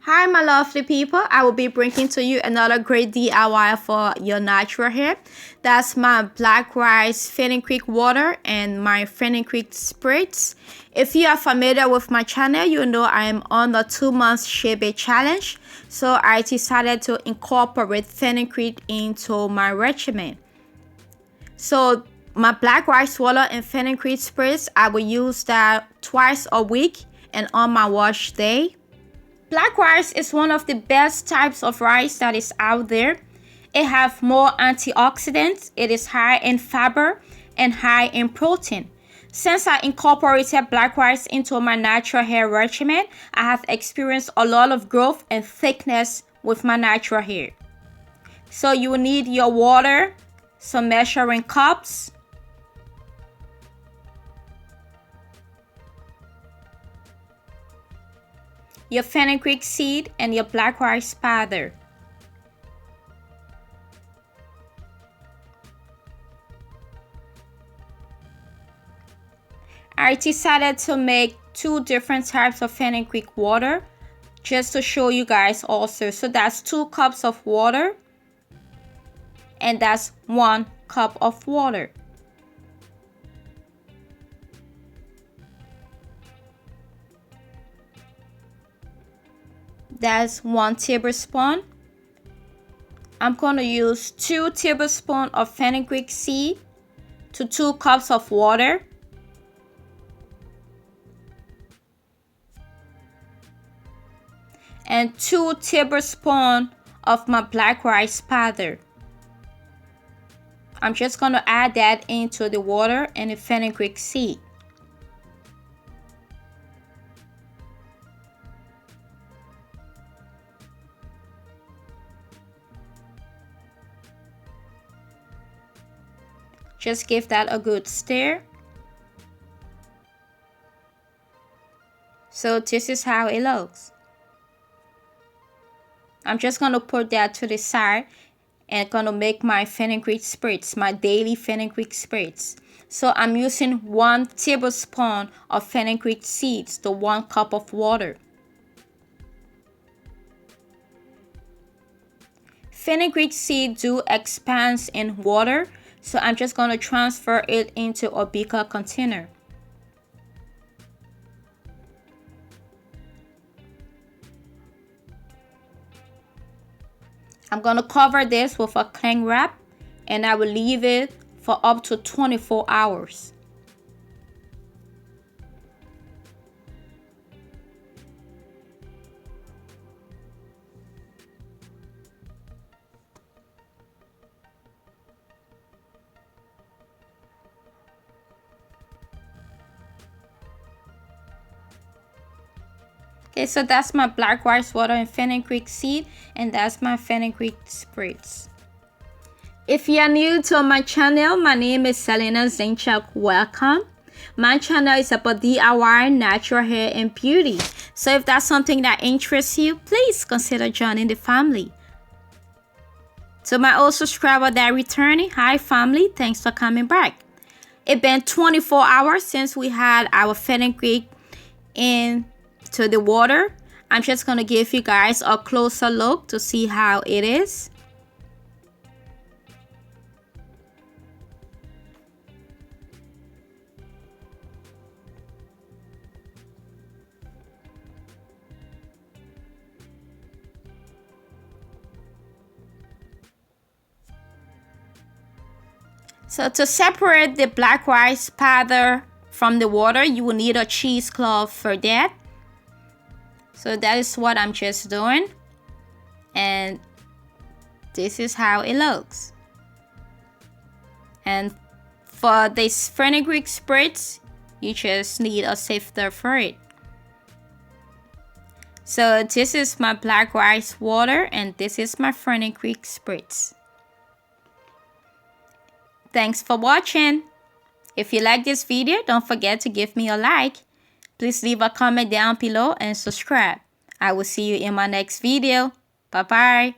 Hi my lovely people, I will be bringing to you another great DIY for your natural hair. That's my black rice fenugreek water and my fenugreek spritz. If you are familiar with my channel, you know I am on the 2-month shea challenge. So I decided to incorporate fenugreek into my regimen. So my black rice water and fenugreek spritz, I will use that twice a week and on my wash day. Black rice is one of the best types of rice that is out there. It has more antioxidants, it is high in fiber and high in protein. Since I incorporated black rice into my natural hair regimen, I have experienced a lot of growth and thickness with my natural hair. So you will need your water, some measuring cups, your fenugreek seed, and your black rice powder. I decided to make 2 different types of fenugreek water just to show you guys also. So that's 2 cups of water and that's 1 cup of water. That's 1 tablespoon. I'm going to use 2 tablespoons of fenugreek seed to 2 cups of water. And 2 tablespoons of my black rice powder. I'm just going to add that into the water and the fenugreek seed. Just give that a good stir. So this is how it looks. I'm just going to put that to the side and going to make my fenugreek spritz, my daily fenugreek spritz. So I'm using 1 tablespoon of fenugreek seeds to 1 cup of water. Fenugreek seed do expand in water, so I'm just going to transfer it into a beaker container. I'm going to cover this with a cling wrap and I will leave it for up to 24 hours. Okay, so that's my black rice water and fenugreek seed, and that's my fenugreek spritz. If you are new to my channel, my name is Selena Zainchuk. Welcome. My channel is about DIY, natural hair, and beauty. So if that's something that interests you, please consider joining the family. To my old subscriber that returning, hi family, thanks for coming back. It's been 24 hours since we had our fenugreek in to the water. I'm just going to give you guys a closer look to see how it is. So to separate the black rice powder from the water, you will need a cheesecloth for that. So that is what I'm just doing. And this is how it looks. And for this fenugreek spritz, you just need a sifter for it. So this is my black rice water and this is my fenugreek spritz. Thanks for watching. If you like this video, don't forget to give me a like. Please leave a comment down below and subscribe. I will see you in my next video. Bye-bye.